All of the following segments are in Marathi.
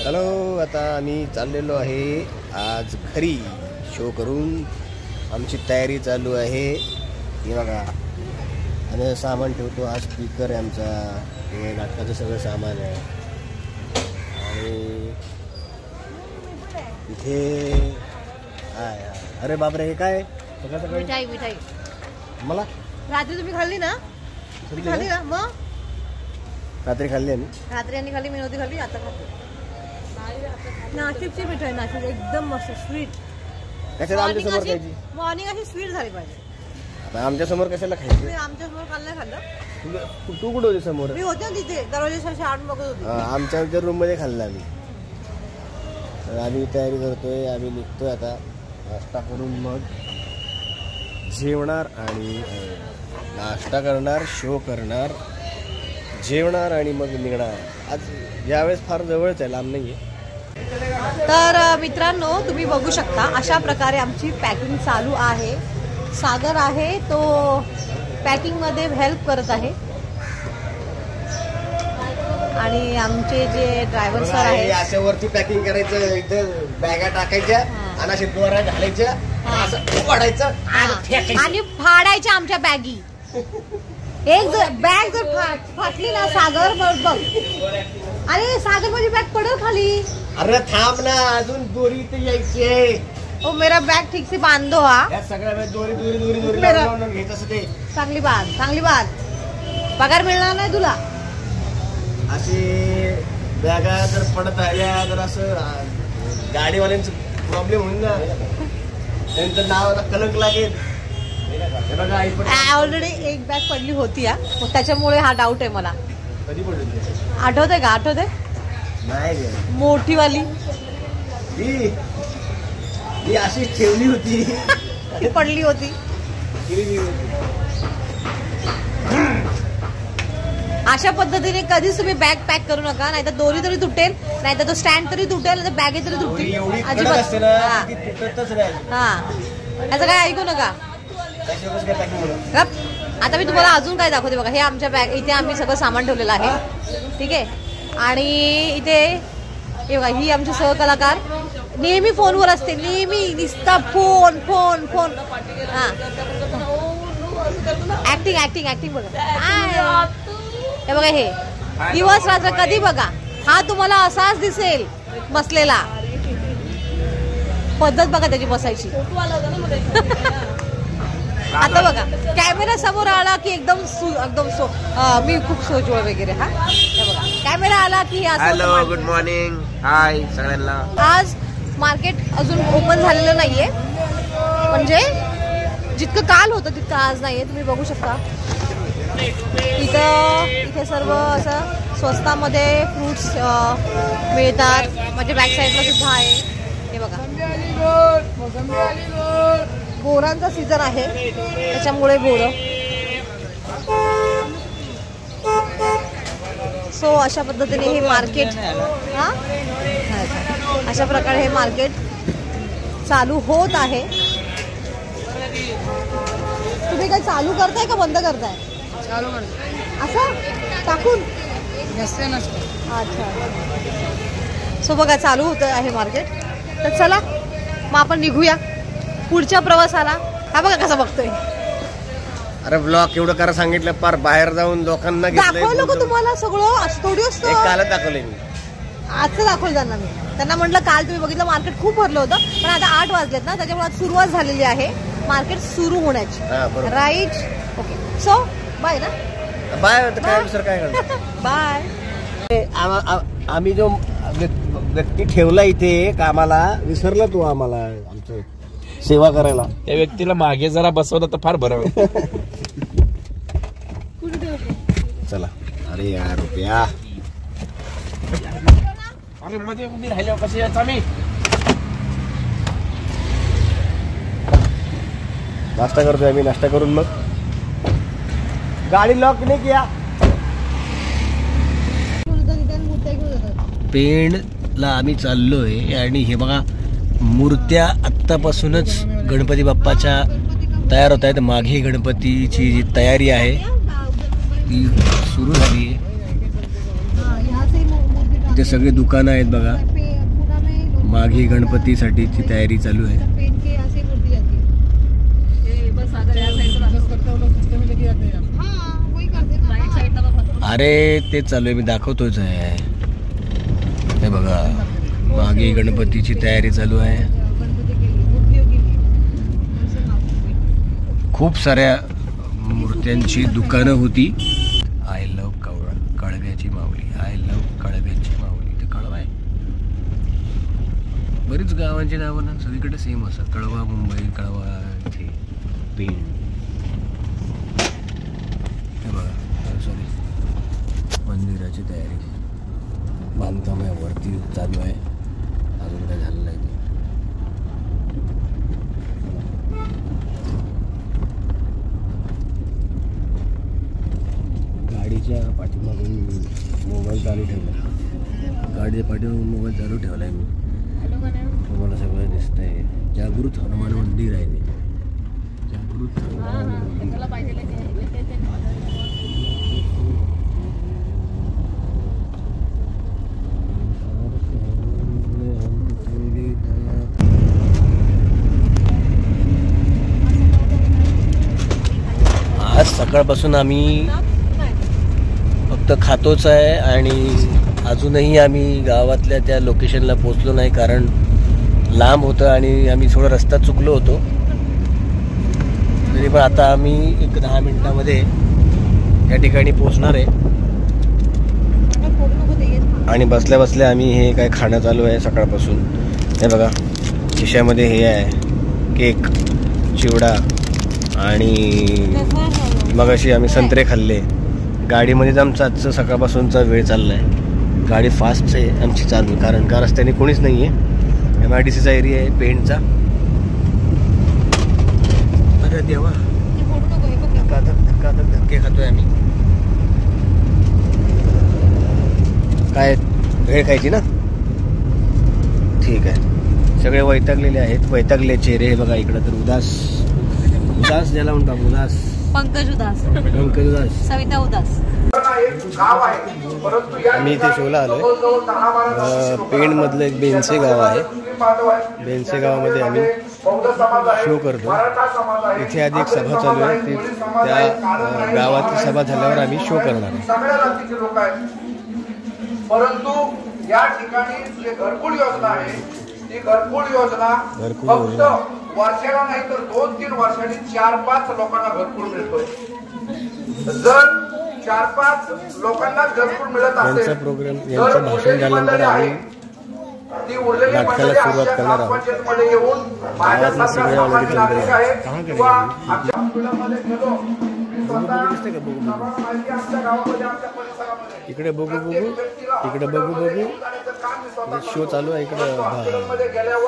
हॅलो, आता आम्ही चाललेलो आहे आज घरी शो करून. आमची तयारी चालू आहे. हे बघा, आम्ही सामान ठेवतो. आज स्पीकर आहे आमचा, हे नाटकाचं सगळं सामान आहे. आणि इथे अरे बापरे, हे काय सगळं सगळं मिठाई मिठाई मला रात्री तुम्ही खाल्ली ना? खाल्ली ना? मग रात्री खाल्ली आम्ही. रात्री आणि खाल्ली, मी नव्हती खाल्ली, आता खातो. नाशिकची मिठाई, नाशिक एकदम मस्त स्वीट. कशाला आमच्या समोर खायची? मॉर्निंग अशी स्वीट झाली पाहिजे. आता आमच्या समोर कशाला खायची? आमच्या समोर काल नाही खाल्लं. तू कुठं होती समोर? मी होते ना तिथे, दरवाजे आणून बघत होती. आमच्या रूम मध्ये खाल्लं आम्ही. तर आम्ही तयारी करतोय, आम्ही निघतोय आता. नाश्ता करून मग जेवणार आणि नाश्ता करणार, शो करणार, जेवणार आणि मग निघणार. आज यावेळेस फार जवळच आहे, लांब नाही आहे. तर मित्रांनो, तुम्ही बघू शकता अशा प्रकारे आमची पॅकिंग चालू आहे. सागर आहे तो पॅकिंग मध्ये हेल्प करत आहे. आणि आमचे जे ड्रायव्हर सर आहेत, अशा वरती पॅकिंग करायचं, इथं बॅगा टाकायच्या आणि अशा दोरा घालायच्या, असं वाढायचं आणि फाडायच्या आमच्या बॅगी. एक बॅग जर फाटली ना सागर, बघ अरे सागर माझी बॅग पडेल खाली. अरे थांब ना, अजून दोरी इथे यायची आहे. ओ मेरा बॅग ठीक से बांध दो. हा सगळ्या दोरी दोरी दोरी दोरी लावून घ्यायचं असं ते. चांगली बांध, चांगली बांध. पगार मिळणार नाही तुला. अशी बॅगा जर पडत राहिल्या तर असं गाडीवाल्यांचं प्रॉब्लेम होईल ना, त्यांचं नावाला कलंक लागेल. ऑलरेडी एक बॅग पडली होती, मग त्याच्यामुळे हा डाऊट आहे मला. कधी पडली? आठवते का? आठवते नाही, मोठी वाली ही अशीच ठेवली होती. ती पडली होती. अशा पद्धतीने कधीच तुम्ही बॅग पॅक करू नका, नाहीतर दोरी तरी तुटेल, नाहीतर तो स्टँड तरी तुटेल, नाहीतर बॅगे तरी तुटतील. अजिबात याचं काय ऐकू नका. आता मी तुम्हाला अजून काय दाखवते बघा. हे आमच्या बॅग, इथे आम्ही सगळं सामान ठेवलेलं आहे, ठीक आहे. आणि इथे हे बघा, ही आमची सहकलाकार नेहमी फोनवर असते, नेहमी नुसता फोन फोन फोन. हा, ऍक्टिंग ऍक्टिंग ऍक्टिंग बघा. हे बघा, हे दिवस रात्र कधी बघा, हा तुम्हाला असाच दिसेल बसलेला. पद्धत बघा त्याची बसायची. आता बघा, कॅमेरा समोर आला की एकदम मी खूप सोजवळ वगैरे. हा, बघा कॅमेरा आला की हॅलो, गुड मॉर्निंग, हाय सगळ्यांना. आज मार्केट अजून ओपन झालेलं नाहीये, म्हणजे जितकं काल होतं तितकं आज नाहीये. तुम्ही बघू शकता इथे सर्व असं स्वस्तामध्ये फ्रुट्स मिळतात. म्हणजे बॅक साईडला सुद्धा आहे. हे बघा, बोरांचा सीझन आहे, त्याच्यामुळे बोरं. सो अशा पद्धतीने हे मार्केट, हा अशा प्रकारे हे मार्केट चालू होत आहे. तुम्ही काय चालू करताय का बंद करताय? चालू करतो असं टाकून. अच्छा, सो बघा चालू होतं आहे मार्केट. तर चला मग आपण निघूया पुढच्या प्रवासाला. हा बघा कसा बघतोय. अरे ब्लॉग एवढं करा सांगितलं, पार बाहेर जाऊन लोकांना दाखवलं का तुम्हाला सगळं? असं थोडी असतं. कालच दाखवलंय मी, आजचं दाखवलं त्यांना मी. त्यांना म्हटलं काल तुम्ही बघितलं मार्केट खूप भरलं होतं, पण आता 8 वाजलेत ना, त्याच्यामुळे आज सुरुवात झालेली आहे मार्केट सुरू होण्याची. Right, okay. सो बाय ना. बाय. काय दुसरं काय करणार? बाय. आम्ही जो व्यक्ती ठेवला इथे कामाला, विसरला तू आम्हाला आमचं सेवा करायला. त्या व्यक्तीला मागे जरा बसवलं तर फार बरं होईल. चला. अरे यार रुपया, अरे मध्ये उभी राहिल्यावर कशी यायचं आम्ही? नाश्ता करतोय आम्ही. नाश्ता करून मग गाडी लॉक नाही किया. पेणला आम्ही चाललोय आणि हे बघा, मूर्त्या आत्तापासूनच गणपती बाप्पाच्या तयार होत आहेत. मागे गणपतीची जी तयारी आहे ती सुरू झाली आहे. इथे सगळे दुकानं आहेत बघा. माघी गणपतीसाठीची तयारी चालू आहे. पेन के ऐसे मूर्ति जाती है ये बस अगर या साइड पर करते हो लोग सिस्टम में लेके जाते हैं. हां वही करते ना राइट साइड ला. अरे तेच चालू आहे, मी दाखवतोच आहे. हे बघा माघी गणपतीची तयारी चालू आहे. खूप साऱ्या मूर्त्यांची दुकानं होती. आय लव्ह कळव्याची माऊली, आय लव्ह कळव्याची माऊली. ते कळवा आहे. बरीच गावांची नावं ना सगळीकडे सेम असतात. कळवा मुंबई, कळवा इथे पेण. हे बघा सॉरी मंदिराची तयारी बांधकाम आहे, वरती चालू आहे. अजून काय झालं नाही ते. गाडीच्या पाठीमागून मोबाईल चालू ठेवला. गाडीच्या पाठीमागून मोबाईल चालू ठेवला आहे मी. तुम्हाला सगळं दिसतं आहे. जागृत हनुमान मंदिर आहे ते. जागृत हनुमान मंदिर. आज सकाळपासून आम्ही फक्त खातोच आहे आणि अजूनही आम्ही गावातल्या त्या लोकेशनला पोचलो नाही, कारण लांब होतं आणि आम्ही थोडा रस्ता चुकलो होतो. तरी पण आता आम्ही एक 10 मिनिटामध्ये या ठिकाणी पोचणार आहे. आणि बसल्या बसल्या आम्ही हे काय खाणं चालू आहे सकाळपासून. हे बघा खिशामध्ये हे आहे केक, चिवडा आणि मगाशी आम्ही संत्रे खाल्ले. गाडीमध्येच आमचा आजचं सकाळपासूनचा वेळ चालला आहे. गाडी फास्ट आहे आमची चालू, कारण का रस्त्याने कोणीच नाही आहे. MIDCचा एरिया आहे पेणचा. अरे देवा धक्के खातोय आम्ही. काय भेळ खायची ना? ठीक आहे. सगळे वैतागलेले आहेत, वैतागले चेहरे. बघा इकडं तर उदास उदास ज्याला म्हणतात उदास. पंकज उदास, पंकज उदास, सविता उदास. आम्ही इथे शोला आलोय. पेणमधलं एक बेनसे गाव आहे. बेनसे गावामध्ये आम्ही शो करतो. इथे आधी एक सभा चालू आहे. त्या गावातली सभा झाल्यावर आम्ही शो करणार आहे. परंतु या ठिकाणी जे घरकुल योजना आहे ती घरकुल योजना फक्त वर्षाला नाही तर 2-3 वर्षांनी 4-5 लोकांना घरकुल मिळतोय. जर 4-5 लोकांना घरकुल मिळत असेल, प्रोग्राम यांचं भाषण झाल्यानंतर आम्ही ती उरलेली नाटकाला सुरुवात करणार आहोत. पंचायतमध्ये येऊन माझ्या सगळ्या ऑलरेडी नागरिक आहेत किंवा आमच्या हॉस्पिटलमध्ये गेलो इकडे बघू इकडे बघू शो चालू आहे. इकडं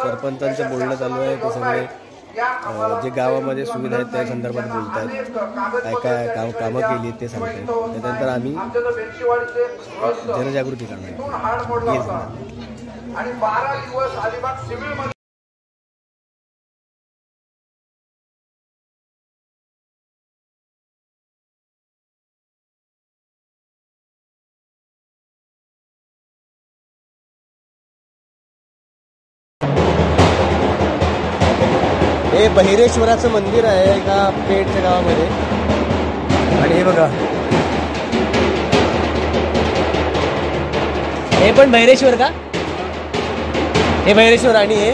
सरपंचांचं बोलणं चालू आहे. ते सगळे जे गावामध्ये सुविधा आहेत त्या संदर्भात बोलत आहेत. काय काय कामं केली ते सांगतात. त्यानंतर आम्ही जनजागृती करणार. आणि 12 दिवस अलिबाग सिव्हिल हे बहिरेश्वराचं मंदिर आहे एका पेठच्या गावामध्ये. आणि हे बघा हे पण बहिरेश्वर का? हे बहिरेश्वर आणि हे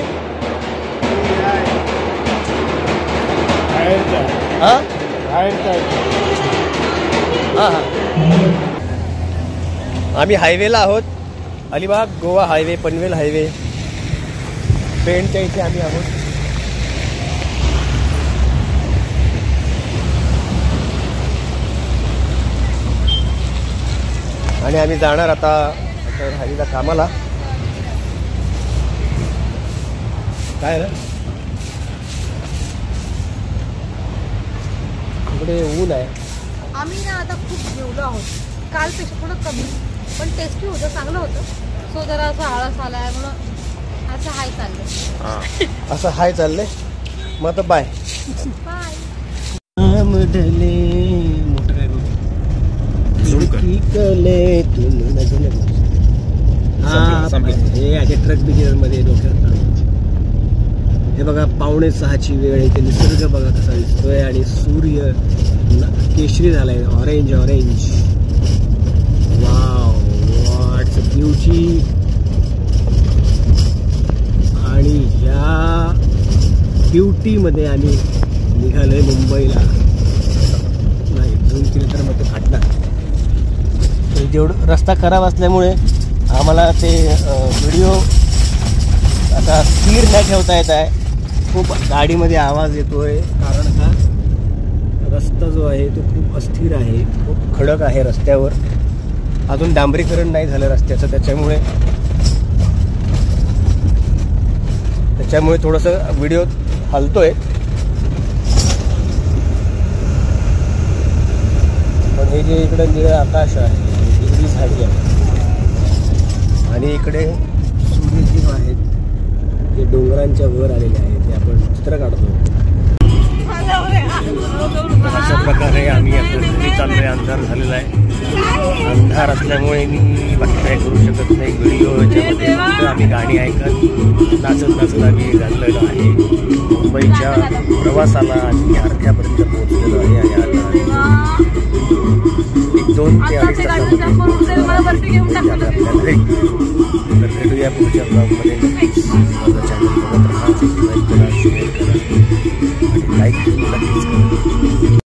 हां हां आम्ही हायवेला आहोत. अलिबाग गोवा हायवे, पनवेल हायवे, पेणच्या इथे आम्ही आहोत. आणि आम्ही जाणार आता हरीला कामाला. काय रे इकडे ऊन आहे. आम्ही ना आता खूप जेवलो आहोत. कालपेक्षा थोडं कमी, पण टेस्टी होतं, चांगलं होतं. सो जरा असं आळस आलाय म्हणून असं हाय चाललंय. असं हाय चाललंय. मग आता बाय बाय. मोठं काय कले तुला हे असे ट्रक बिगिनरमध्ये डोक्यात ताण. हे बघा 5:45ची वेळ आहे. ते निसर्ग बघा कसा दिसतोय आणि सूर्य केशरी झालाय, ऑरेंज ऑरेंज. वाव, व्हॉट्स अ ब्युटी. आणि ह्या ब्युटीमध्ये आम्ही निघालोय मुंबईला. नाही 2 किलोमीटर मध्ये फाटणार. जेवढं रस्ता खराब असल्यामुळे आम्हाला ते व्हिडिओ आता स्थिर नाही ठेवता येत आहे. खूप गाडीमध्ये आवाज येतोय, कारण का रस्ता जो आहे तो खूप अस्थिर आहे, खूप खडक आहे रस्त्यावर. अजून डांबरीकरण नाही झालं रस्त्याचं, त्याच्यामुळे थोडंसं व्हिडिओ हलतोय. पण हे जे इकडे निळं आकाश आहे, हिरवी झाडी आहे आणि इकडे सूर्यजीव आहेत जे डोंगरांच्या वर आलेले आहेत, ते आपण चित्र काढतो. अशा प्रकारे आम्ही आपल्या घरी चाललोय. अंधार झालेला आहे. अंधार असल्यामुळे मी बाकी काय करू शकत नाही. व्हिडिओ याच्यामध्ये फक्त आम्ही गाणी ऐकत नाचत आम्ही घाललेलो आहे. मुंबईच्या प्रवासाला आम्ही अर्ध्यापर्यंत पोहोचलेलो आहे आणि आता 1-2 ते 2.5 तासामध्ये आपल्या घरी. तर भेटूया पुढच्या ब्लॉगमध्ये. नक्कीच माझं चॅनल बघत राहा, सबस्क्राईब करा, शेअर करा आणि लाईक नक्कीच करा.